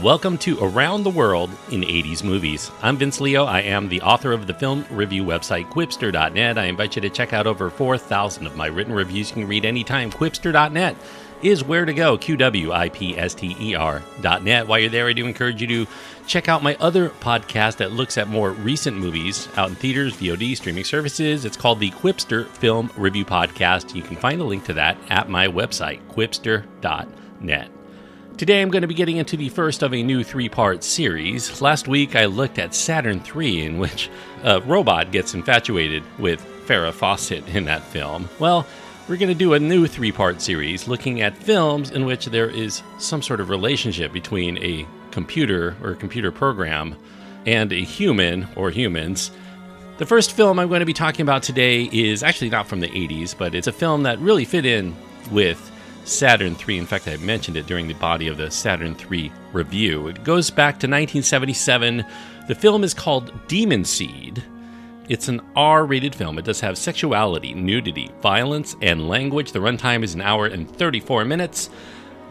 welcome to Around the World in 80s Movies. I'm Vince Leo. I am the author of the film review website, Quipster.net. I invite you to check out over 4,000 of my written reviews you can read anytime. Quipster.net is where to go, QWIPSTER.net. While you're there, I do encourage you to check out my other podcast that looks at more recent movies out in theaters, VOD, streaming services. It's called the Quipster Film Review Podcast. You can find a link to that at my website, Quipster.net. Today I'm going to be getting into the first of a new three-part series. Last week I looked at Saturn III, in which a robot gets infatuated with Farrah Fawcett in that film. Well, we're going to do a new three-part series looking at films in which there is some sort of relationship between a computer or a computer program and a human or humans. The first film I'm going to be talking about today is actually not from the 80s, but it's a film that really fit in with Saturn III. In fact, I mentioned it during the body of the Saturn III review. It goes back to 1977. The film is called Demon Seed. It's an R-rated film. It does have sexuality, nudity, violence, and language. The runtime is an hour and 34 minutes.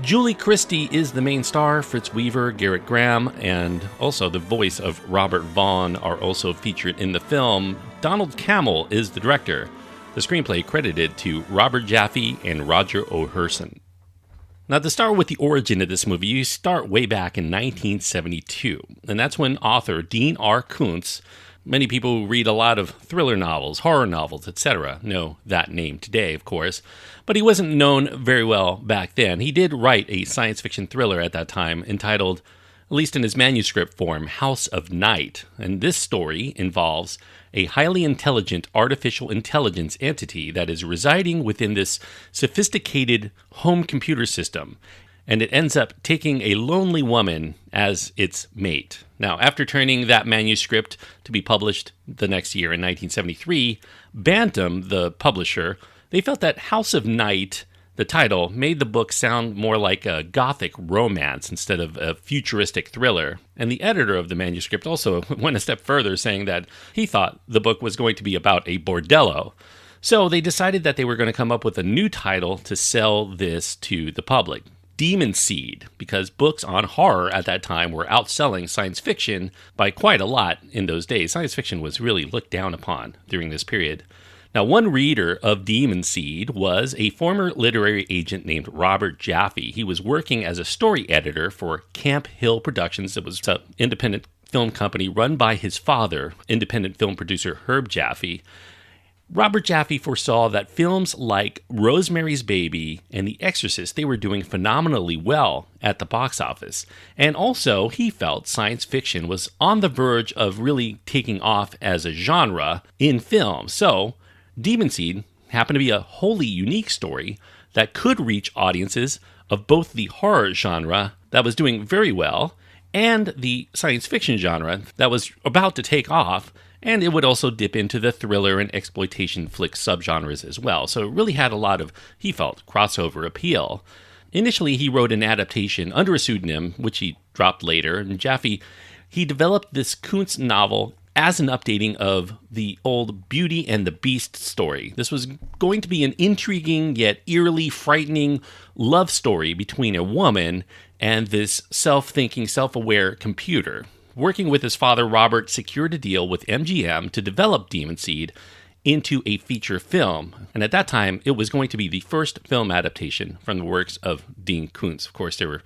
Julie Christie is the main star. Fritz Weaver, Garrett Graham, and also the voice of Robert Vaughn are also featured in the film. Donald Cammell is the director. The screenplay credited to Robert Jaffe and Roger O'Herson. Now, to start with the origin of this movie, you start way back in 1972, and that's when author Dean R. Koontz, many people who read a lot of thriller novels, horror novels, etc., know that name today, of course, but he wasn't known very well back then. He did write a science fiction thriller at that time entitled, at least in his manuscript form, House of Night, and this story involves a highly intelligent artificial intelligence entity that is residing within this sophisticated home computer system, and it ends up taking a lonely woman as its mate. Now, after turning that manuscript to be published the next year in 1973, Bantam, the publisher, they felt that House of Night, the title, made the book sound more like a gothic romance instead of a futuristic thriller. And the editor of the manuscript also went a step further, saying that he thought the book was going to be about a bordello. So they decided that they were going to come up with a new title to sell this to the public. Demon Seed, because books on horror at that time were outselling science fiction by quite a lot in those days. Science fiction was really looked down upon during this period. Now, one reader of Demon Seed was a former literary agent named Robert Jaffe. He was working as a story editor for Camp Hill Productions. It was an independent film company run by his father, independent film producer Herb Jaffe. Robert Jaffe foresaw that films like Rosemary's Baby and The Exorcist, they were doing phenomenally well at the box office. And also, he felt science fiction was on the verge of really taking off as a genre in film. So, Demon Seed happened to be a wholly unique story that could reach audiences of both the horror genre that was doing very well and the science fiction genre that was about to take off, and it would also dip into the thriller and exploitation flick subgenres as well. So it really had a lot of, he felt, crossover appeal. Initially, he wrote an adaptation under a pseudonym, which he dropped later, and Jaffe, he developed this Koontz novel as an updating of the old Beauty and the Beast story. This was going to be an intriguing yet eerily frightening love story between a woman and this self-thinking, self-aware computer. Working with his father, Robert secured a deal with MGM to develop Demon Seed into a feature film. And at that time, it was going to be the first film adaptation from the works of Dean Koontz. Of course, there were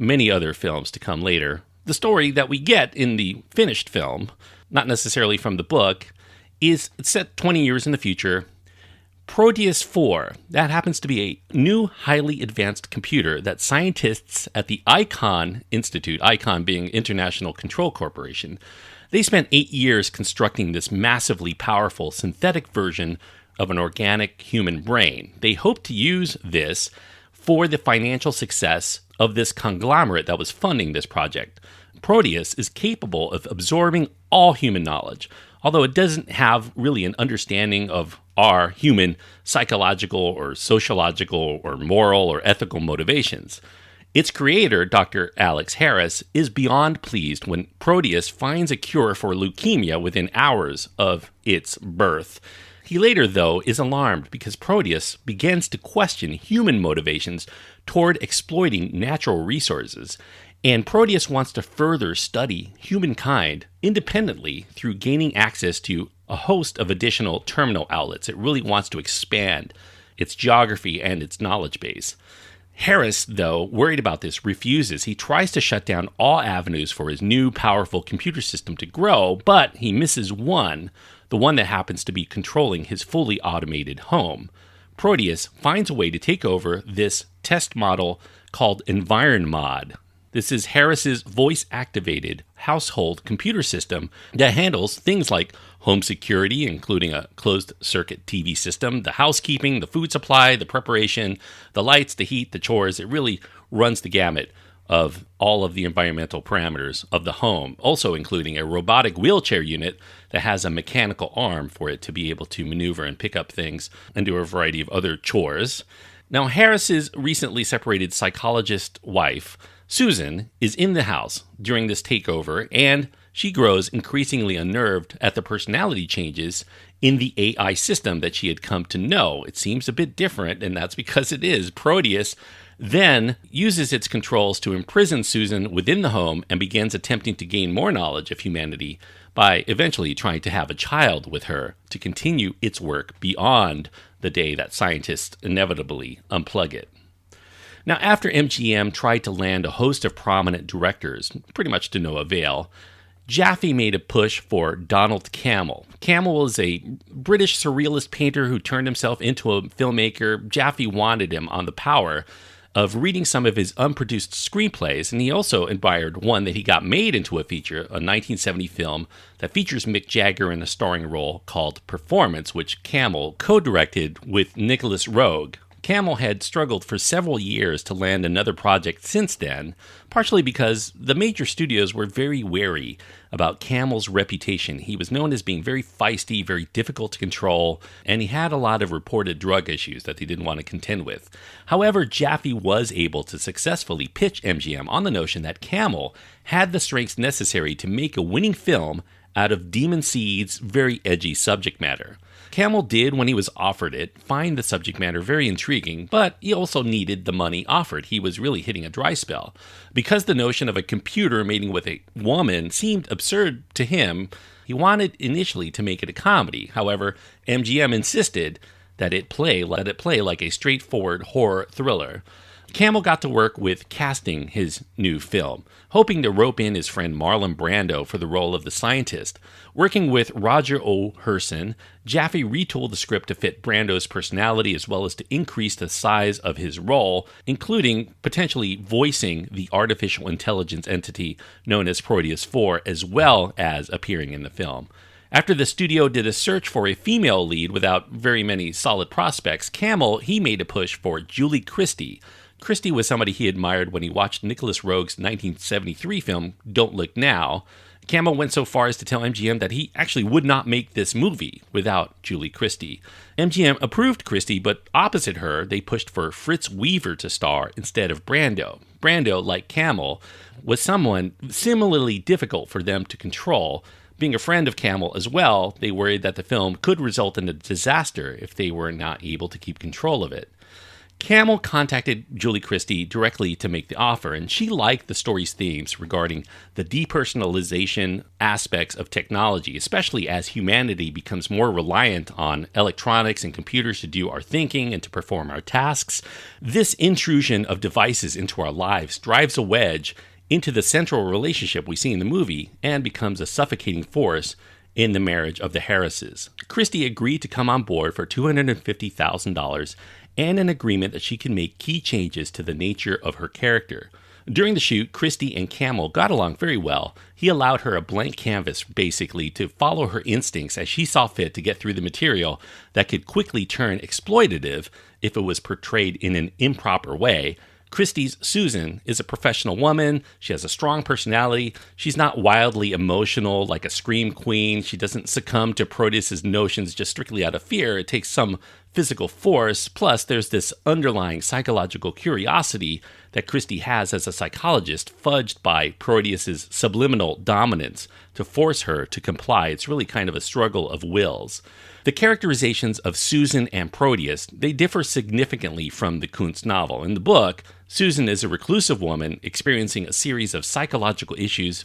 many other films to come later. The story that we get in the finished film, not necessarily from the book, is set 20 years in the future. Proteus IV, that happens to be a new, highly advanced computer that scientists at the ICON Institute, ICON being International Control Corporation, they spent 8 years constructing this massively powerful synthetic version of an organic human brain. They hoped to use this for the financial success of this conglomerate that was funding this project. Proteus is capable of absorbing all human knowledge, although it doesn't have really an understanding of our human psychological or sociological or moral or ethical motivations. Its creator, Dr. Alex Harris, is beyond pleased when Proteus finds a cure for leukemia within hours of its birth. He later, though, is alarmed because Proteus begins to question human motivations toward exploiting natural resources. And Proteus wants to further study humankind independently through gaining access to a host of additional terminal outlets. It really wants to expand its geography and its knowledge base. Harris, though, worried about this, refuses. He tries to shut down all avenues for his new powerful computer system to grow, but he misses one, the one that happens to be controlling his fully automated home. Proteus finds a way to take over this test model called EnvironMod. This is Harris's voice-activated household computer system that handles things like home security, including a closed-circuit TV system, the housekeeping, the food supply, the preparation, the lights, the heat, the chores. It really runs the gamut of all of the environmental parameters of the home, also including a robotic wheelchair unit that has a mechanical arm for it to be able to maneuver and pick up things and do a variety of other chores. Now, Harris's recently separated psychologist wife, Susan, is in the house during this takeover, and she grows increasingly unnerved at the personality changes in the AI system that she had come to know. It seems a bit different, and that's because it is. Proteus then uses its controls to imprison Susan within the home and begins attempting to gain more knowledge of humanity by eventually trying to have a child with her to continue its work beyond the day that scientists inevitably unplug it. Now, after MGM tried to land a host of prominent directors, pretty much to no avail, Jaffe made a push for Donald Cammell. Cammell was a British surrealist painter who turned himself into a filmmaker. Jaffe wanted him on the power of reading some of his unproduced screenplays, and he also admired one that he got made into a feature, a 1970 film that features Mick Jagger in a starring role called Performance, which Cammell co-directed with Nicholas Roeg. Cammell had struggled for several years to land another project since then, partially because the major studios were very wary about Cammell's reputation. He was known as being very feisty, very difficult to control, and he had a lot of reported drug issues that they didn't want to contend with. However, Jaffe was able to successfully pitch MGM on the notion that Cammell had the strengths necessary to make a winning film out of Demon Seed's very edgy subject matter. Cammell did, when he was offered it, find the subject matter very intriguing, but he also needed the money offered. He was really hitting a dry spell. Because the notion of a computer mating with a woman seemed absurd to him, he wanted initially to make it a comedy. However, MGM insisted that it play like a straightforward horror thriller. Cammell got to work with casting his new film, hoping to rope in his friend Marlon Brando for the role of the scientist. Working with Roger O. Herson, Jaffe retooled the script to fit Brando's personality as well as to increase the size of his role, including potentially voicing the artificial intelligence entity known as Proteus IV, as well as appearing in the film. After the studio did a search for a female lead without very many solid prospects, Cammell, he made a push for Julie Christie. Christie was somebody he admired when he watched Nicholas Roeg's 1973 film, Don't Look Now. Cammell went so far as to tell MGM that he actually would not make this movie without Julie Christie. MGM approved Christie, but opposite her, they pushed for Fritz Weaver to star instead of Brando. Brando, like Cammell, was someone similarly difficult for them to control. Being a friend of Cammell as well, they worried that the film could result in a disaster if they were not able to keep control of it. Cammell contacted Julie Christie directly to make the offer, and she liked the story's themes regarding the depersonalization aspects of technology, especially as humanity becomes more reliant on electronics and computers to do our thinking and to perform our tasks. This intrusion of devices into our lives drives a wedge into the central relationship we see in the movie and becomes a suffocating force in the marriage of the Harrises. Christie agreed to come on board for $250,000 and an agreement that she can make key changes to the nature of her character. During the shoot, Christie and Cammell got along very well. He allowed her a blank canvas, basically, to follow her instincts as she saw fit to get through the material that could quickly turn exploitative if it was portrayed in an improper way. Christie's Susan is a professional woman. She has a strong personality. She's not wildly emotional like a scream queen. She doesn't succumb to Proteus's notions just strictly out of fear. It takes some physical force. Plus, there's this underlying psychological curiosity that Christie has as a psychologist, fudged by Proteus's subliminal dominance to force her to comply. It's really kind of a struggle of wills. The characterizations of Susan and Proteus, they differ significantly from the Kuntz novel. In the book, Susan is a reclusive woman experiencing a series of psychological issues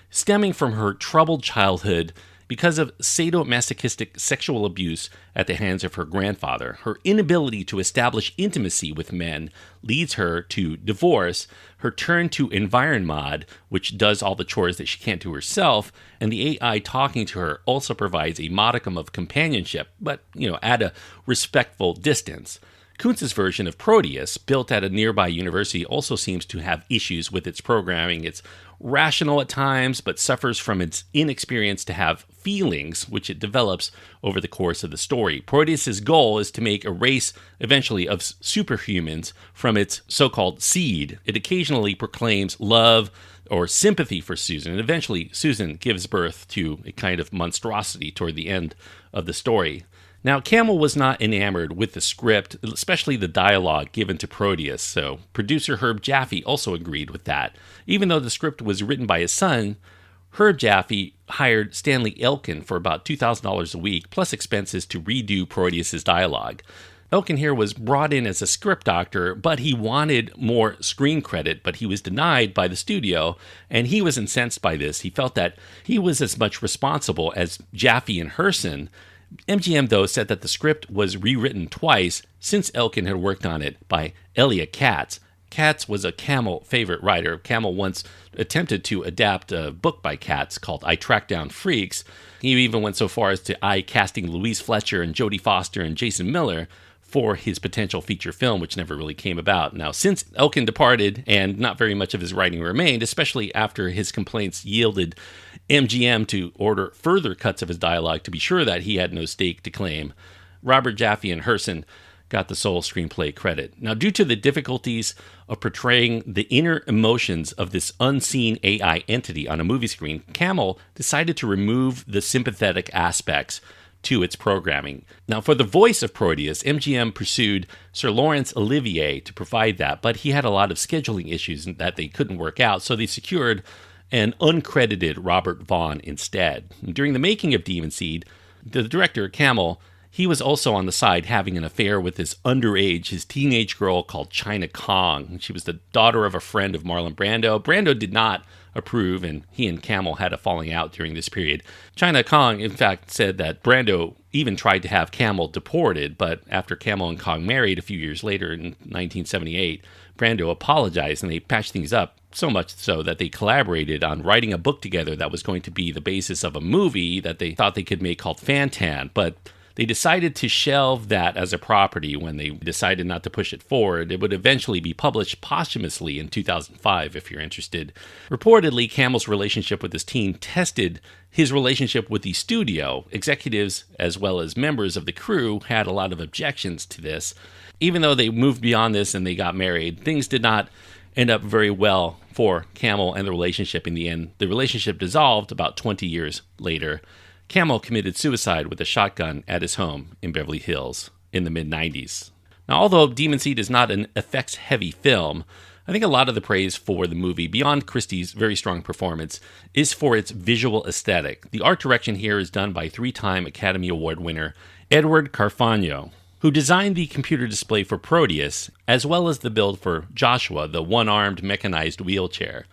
stemming from her troubled childhood because of sadomasochistic sexual abuse at the hands of her grandfather. Her inability to establish intimacy with men leads her to divorce, her turn to EnvironMod, which does all the chores that she can't do herself, and the AI talking to her also provides a modicum of companionship, but, at a respectful distance. Kuntz's version of Proteus, built at a nearby university, also seems to have issues with its programming. It's rational at times, but suffers from its inexperience to have feelings, which it develops over the course of the story. Proteus's goal is to make a race, eventually, of superhumans from its so-called seed. It occasionally proclaims love or sympathy for Susan, and eventually Susan gives birth to a kind of monstrosity toward the end of the story. Now, Cammell was not enamored with the script, especially the dialogue given to Proteus, so producer Herb Jaffe also agreed with that. Even though the script was written by his son, Herb Jaffe hired Stanley Elkin for about $2,000 a week, plus expenses to redo Proteus's dialogue. Elkin here was brought in as a script doctor, but he wanted more screen credit, but he was denied by the studio, and he was incensed by this. He felt that he was as much responsible as Jaffe and Herson. MGM, though, said that the script was rewritten twice since Elkin had worked on it by Elia Katz. Katz was a Cammell favorite writer. Cammell once attempted to adapt a book by Katz called I Track Down Freaks. He even went so far as to casting Louise Fletcher and Jodie Foster and Jason Miller for his potential feature film, which never really came about. Now, since Elkin departed and not very much of his writing remained, especially after his complaints yielded MGM to order further cuts of his dialogue to be sure that he had no stake to claim, Robert Jaffe and Herson got the sole screenplay credit. Now, due to the difficulties of portraying the inner emotions of this unseen AI entity on a movie screen, Cammell decided to remove the sympathetic aspects to its programming. Now, for the voice of Proteus, MGM pursued Sir Laurence Olivier to provide that, but he had a lot of scheduling issues that they couldn't work out, so they secured an uncredited Robert Vaughn instead. During the making of Demon Seed, the director, Cammell, he was also on the side having an affair with his teenage girl called China Kong. She was the daughter of a friend of Marlon Brando. Brando did not approve, and he and Cammell had a falling out during this period. China Kong, in fact, said that Brando even tried to have Cammell deported, but after Cammell and Kong married a few years later in 1978, Brando apologized and they patched things up, so much so that they collaborated on writing a book together that was going to be the basis of a movie that they thought they could make called Fantan, but they decided to shelve that as a property when they decided not to push it forward. It would eventually be published posthumously in 2005, if you're interested. Reportedly, Cammell's relationship with his team tested his relationship with the studio. Executives, as well as members of the crew, had a lot of objections to this. Even though they moved beyond this and they got married, things did not end up very well for Cammell and the relationship in the end. The relationship dissolved about 20 years later. Cammell committed suicide with a shotgun at his home in Beverly Hills in the mid-90s. Now, although Demon Seed is not an effects-heavy film, I think a lot of the praise for the movie, beyond Christie's very strong performance, is for its visual aesthetic. The art direction here is done by three-time Academy Award winner Edward Carfagno, who designed the computer display for Proteus, as well as the build for Joshua, the one-armed mechanized wheelchair.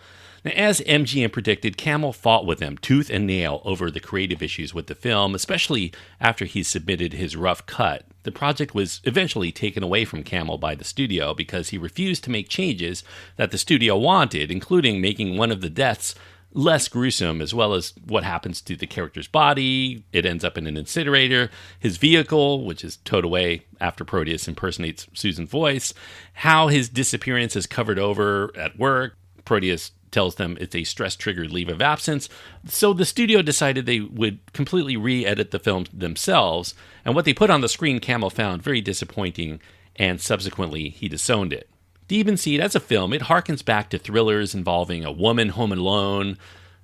Now, as MGM predicted, Cammell fought with them tooth and nail over the creative issues with the film, especially after he submitted his rough cut. The project was eventually taken away from Cammell by the studio because he refused to make changes that the studio wanted, including making one of the deaths less gruesome, as well as what happens to the character's body. It ends up in an incinerator. His vehicle, which is towed away after Proteus impersonates Susan's voice. How his disappearance is covered over at work. Proteus tells them it's a stress-triggered leave of absence. So the studio decided they would completely re-edit the film themselves, and what they put on the screen Cammell found very disappointing, and subsequently he disowned it. Demon Seed, as a film, it harkens back to thrillers involving a woman home alone.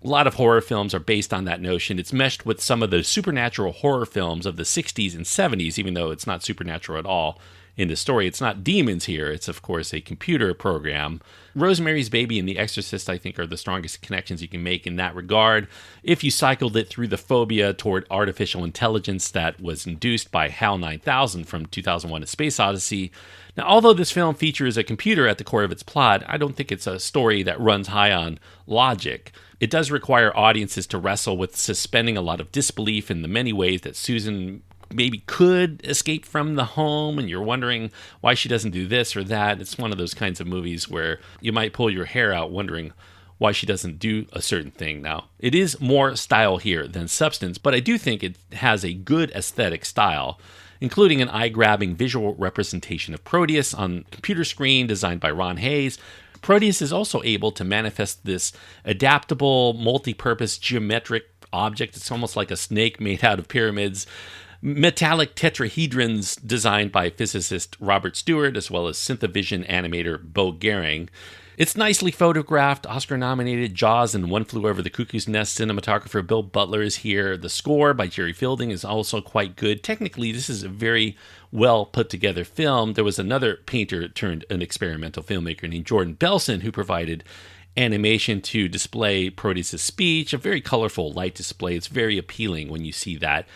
A lot of horror films are based on that notion. It's meshed with some of the supernatural horror films of the 60s and 70s, even though it's not supernatural at all in the story. It's not demons here. It's, of course, a computer program. Rosemary's Baby and The Exorcist, I think, are the strongest connections you can make in that regard. If you cycled it through the phobia toward artificial intelligence that was induced by HAL 9000 from 2001: A Space Odyssey. Now, although this film features a computer at the core of its plot, I don't think it's a story that runs high on logic. It does require audiences to wrestle with suspending a lot of disbelief in the many ways that Susan maybe could escape from the home, and you're wondering why she doesn't do this or that. It's one of those kinds of movies where you might pull your hair out wondering why she doesn't do a certain thing. Now, it is more style here than substance, but I do think it has a good aesthetic style, including an eye-grabbing visual representation of Proteus on computer screen designed by Ron Hayes. Proteus is also able to manifest this adaptable, multi-purpose geometric object. It's almost like a snake made out of pyramids. Metallic tetrahedrons designed by physicist Robert Stewart, as well as Synthavision animator Bo Gehring. It's nicely photographed, Oscar-nominated Jaws and One Flew Over the Cuckoo's Nest cinematographer Bill Butler is here. The score by Jerry Fielding is also quite good. Technically, this is a very well put together film. There was another painter turned an experimental filmmaker named Jordan Belson who provided animation to display Proteus' speech, a very colorful light display. It's very appealing when you see that.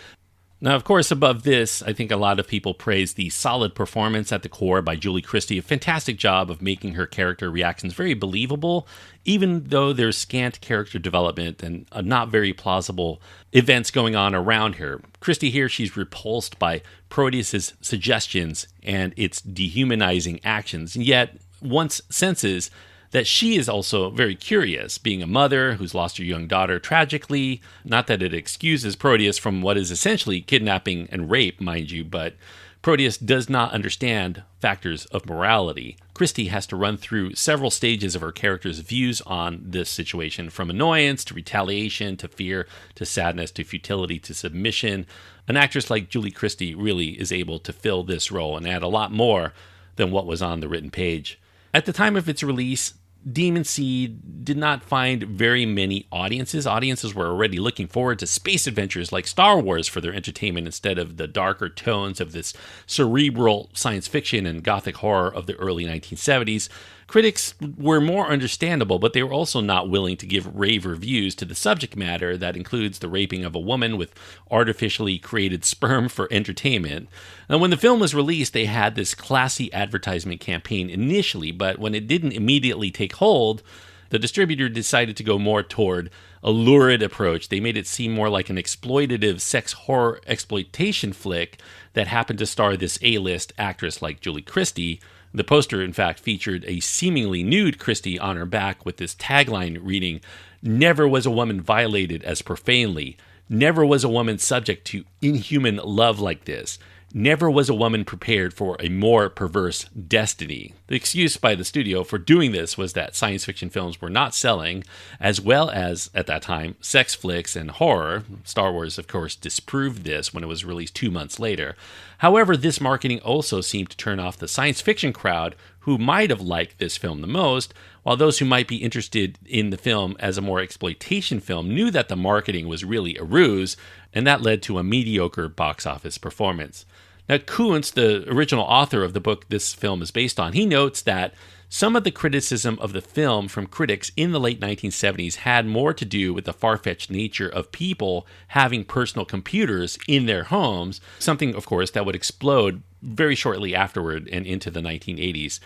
Now, of course, above this, I think a lot of people praise the solid performance at the core by Julie Christie. A fantastic job of making her character reactions very believable, even though there's scant character development and not very plausible events going on around her. Christie here, she's repulsed by Proteus' suggestions and its dehumanizing actions, and yet once senses that she is also very curious, being a mother who's lost her young daughter tragically. Not that it excuses Proteus from what is essentially kidnapping and rape, mind you, but Proteus does not understand factors of morality. Christie has to run through several stages of her character's views on this situation, from annoyance to retaliation to fear to sadness to futility to submission. An actress like Julie Christie really is able to fill this role and add a lot more than what was on the written page. At the time of its release, Demon Seed did not find very many audiences. Audiences were already looking forward to space adventures like Star Wars for their entertainment instead of the darker tones of this cerebral science fiction and gothic horror of the early 1970s. Critics were more understandable, but they were also not willing to give rave reviews to the subject matter that includes the raping of a woman with artificially created sperm for entertainment. And when the film was released, they had this classy advertisement campaign initially, but when it didn't immediately take hold, the distributor decided to go more toward a lurid approach. They made it seem more like an exploitative sex horror exploitation flick that happened to star this A-list actress like Julie Christie. The poster, in fact, featured a seemingly nude Christie on her back with this tagline reading, "Never was a woman violated as profanely. Never was a woman subject to inhuman love like this. Never was a woman prepared for a more perverse destiny." The excuse by the studio for doing this was that science fiction films were not selling, as well as, at that time, sex flicks and horror. Star Wars, of course, disproved this when it was released 2 months later. However, this marketing also seemed to turn off the science fiction crowd who might have liked this film the most, while those who might be interested in the film as a more exploitation film knew that the marketing was really a ruse, and that led to a mediocre box office performance. Now, Kuntz, the original author of the book this film is based on, he notes that some of the criticism of the film from critics in the late 1970s had more to do with the far-fetched nature of people having personal computers in their homes, something, of course, that would explode very shortly afterward and into the 1980s.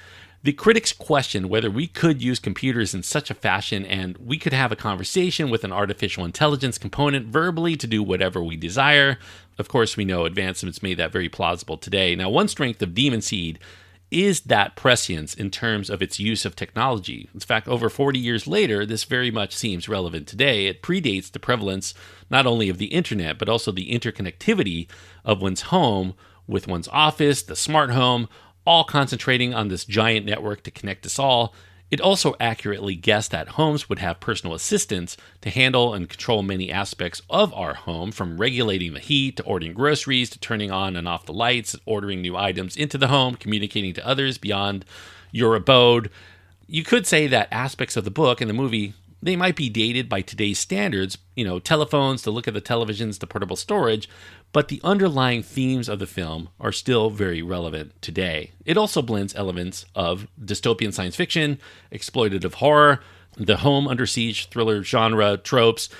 The critics questioned whether we could use computers in such a fashion and we could have a conversation with an artificial intelligence component verbally to do whatever we desire. Of course, we know advancements made that very plausible today. Now, one strength of Demon Seed is that prescience in terms of its use of technology. In fact, over 40 years later, this very much seems relevant today. It predates the prevalence not only of the internet, but also the interconnectivity of one's home with one's office, the smart home, all concentrating on this giant network to connect us all. It also accurately guessed that homes would have personal assistants to handle and control many aspects of our home, from regulating the heat to ordering groceries to turning on and off the lights, ordering new items into the home, communicating to others beyond your abode. You could say that aspects of the book and the movie, they might be dated by today's standards, telephones, the look of the televisions, the portable storage, but the underlying themes of the film are still very relevant today. It also blends elements of dystopian science fiction, exploitative horror, the home under siege thriller genre tropes.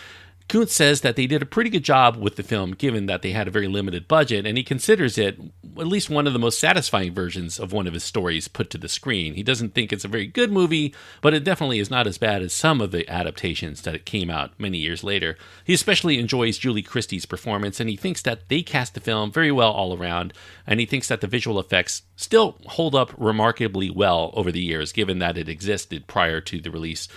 Kuntz says that they did a pretty good job with the film given that they had a very limited budget, and he considers it at least one of the most satisfying versions of one of his stories put to the screen. He doesn't think it's a very good movie, but it definitely is not as bad as some of the adaptations that it came out many years later. He especially enjoys Julie Christie's performance, and he thinks that they cast the film very well all around, and he thinks that the visual effects still hold up remarkably well over the years, given that it existed prior to the release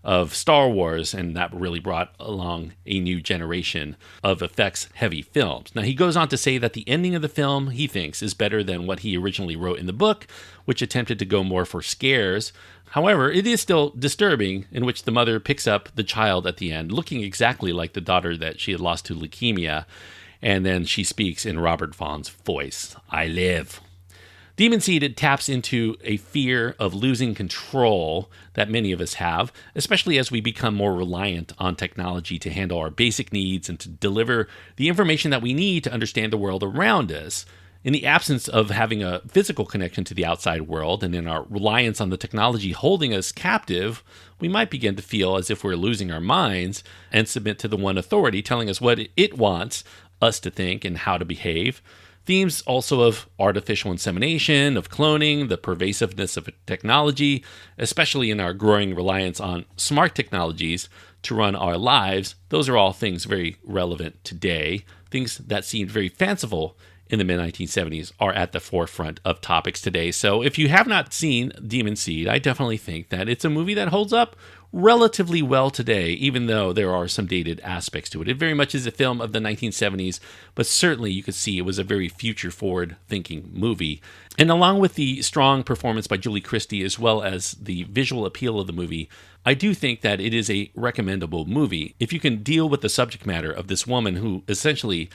of Star Wars, and that really brought along a new generation of effects-heavy films. Now, he goes on to say that the ending of the film, he thinks, is better than what he originally wrote in the book, which attempted to go more for scares. However, it is still disturbing, in which the mother picks up the child at the end, looking exactly like the daughter that she had lost to leukemia, and then she speaks in Robert Vaughn's voice, "I live." Demon Seed, it taps into a fear of losing control that many of us have, especially as we become more reliant on technology to handle our basic needs and to deliver the information that we need to understand the world around us. In the absence of having a physical connection to the outside world and in our reliance on the technology holding us captive, we might begin to feel as if we're losing our minds and submit to the one authority telling us what it wants us to think and how to behave. Themes also of artificial insemination, of cloning, the pervasiveness of technology, especially in our growing reliance on smart technologies to run our lives, those are all things very relevant today. Things that seemed very fanciful in the mid-1970s are at the forefront of topics today. So if you have not seen Demon Seed, I definitely think that it's a movie that holds up relatively well today, even though there are some dated aspects to it. It very much is a film of the 1970s, but certainly you could see it was a very future-forward thinking movie. And along with the strong performance by Julie Christie, as well as the visual appeal of the movie, I do think that it is a recommendable movie. If you can deal with the subject matter of this woman who essentially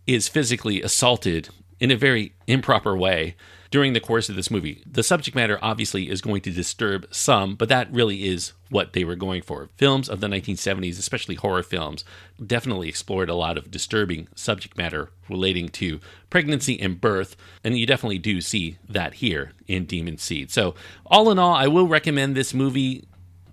is physically assaulted in a very improper way during the course of this movie. The subject matter obviously is going to disturb some, but that really is what they were going for. Films of the 1970s, especially horror films, definitely explored a lot of disturbing subject matter relating to pregnancy and birth, and you definitely do see that here in Demon Seed. So all in all, I will recommend this movie.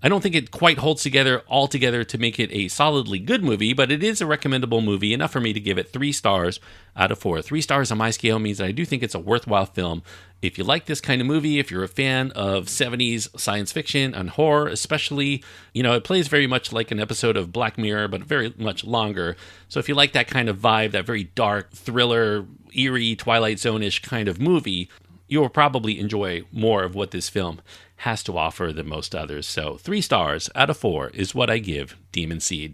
I don't think it quite holds together altogether to make it a solidly good movie, but it is a recommendable movie, enough for me to give it 3 stars out of 4. 3 stars on my scale means that I do think it's a worthwhile film. If you like this kind of movie, if you're a fan of 70s science fiction and horror especially, it plays very much like an episode of Black Mirror, but very much longer. So if you like that kind of vibe, that very dark, thriller, eerie, Twilight Zone-ish kind of movie, you will probably enjoy more of what this film has to offer than most others. So 3 stars out of 4 is what I give Demon Seed.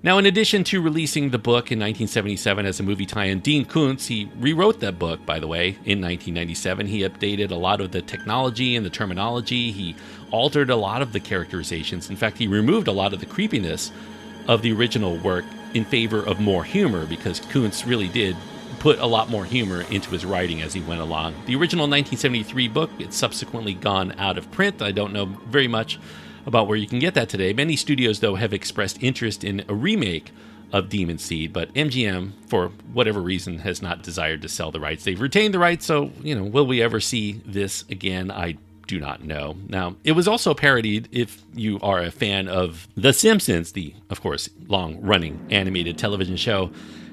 Now, in addition to releasing the book in 1977 as a movie tie-in, Dean Koontz, he rewrote that book, by the way, in 1997. He updated a lot of the technology and the terminology. He altered a lot of the characterizations. In fact, he removed a lot of the creepiness of the original work in favor of more humor, because Koontz really did put a lot more humor into his writing as he went along. The original 1973 book, it's subsequently gone out of print. I don't know very much about where you can get that today. Many studios, though, have expressed interest in a remake of Demon Seed, but MGM, for whatever reason, has not desired to sell the rights. They've retained the rights, so, will we ever see this again? I do not know. Now, it was also parodied, if you are a fan of The Simpsons, the, of course, long-running animated television show.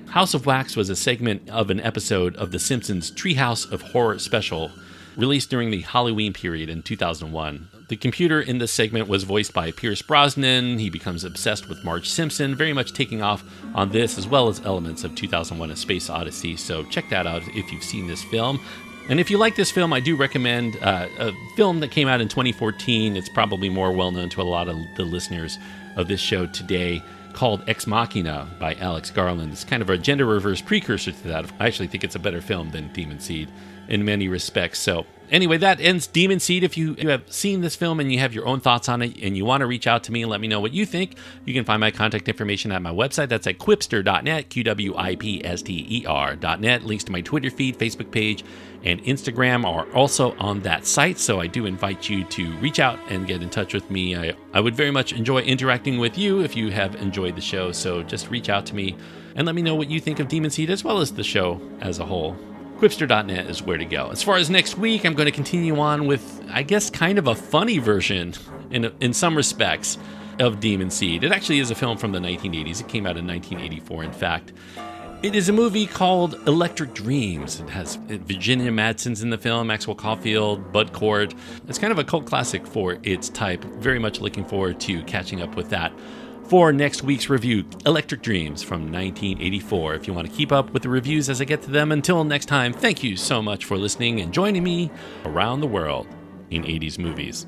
House of Wax was a segment of an episode of The Simpsons' Treehouse of Horror special, released during the Halloween period in 2001. The computer in this segment was voiced by Pierce Brosnan. He becomes obsessed with Marge Simpson, very much taking off on this as well as elements of 2001: A Space Odyssey. So check that out if you've seen this film. And if you like this film, I do recommend a film that came out in 2014. It's probably more well-known to a lot of the listeners of this show today, called Ex Machina by Alex Garland. It's kind of a gender reverse precursor to that. I actually think it's a better film than Demon Seed. in many respects. So anyway, that ends Demon Seed. If you have seen this film and you have your own thoughts on it and you want to reach out to me and let me know what you think, you can find my contact information at my website. That's at quipster.net, QWIPSTER.net. Links to my Twitter feed, Facebook page, and Instagram are also on that site. So I do invite you to reach out and get in touch with me. I would very much enjoy interacting with you if you have enjoyed the show. So just reach out to me and let me know what you think of Demon Seed as well as the show as a whole. Quipster.net is where to go. As far as next week, I'm going to continue on with, I guess, kind of a funny version in some respects of Demon Seed. It actually is a film from the 1980s. It came out in 1984, in fact. It is a movie called Electric Dreams. It has Virginia Madsen's in the film, Maxwell Caulfield, Bud Cort. It's kind of a cult classic for its type. Very much looking forward to catching up with that for next week's review, Electric Dreams from 1984. If you want to keep up with the reviews as I get to them, until next time, thank you so much for listening and joining me around the world in 80s movies.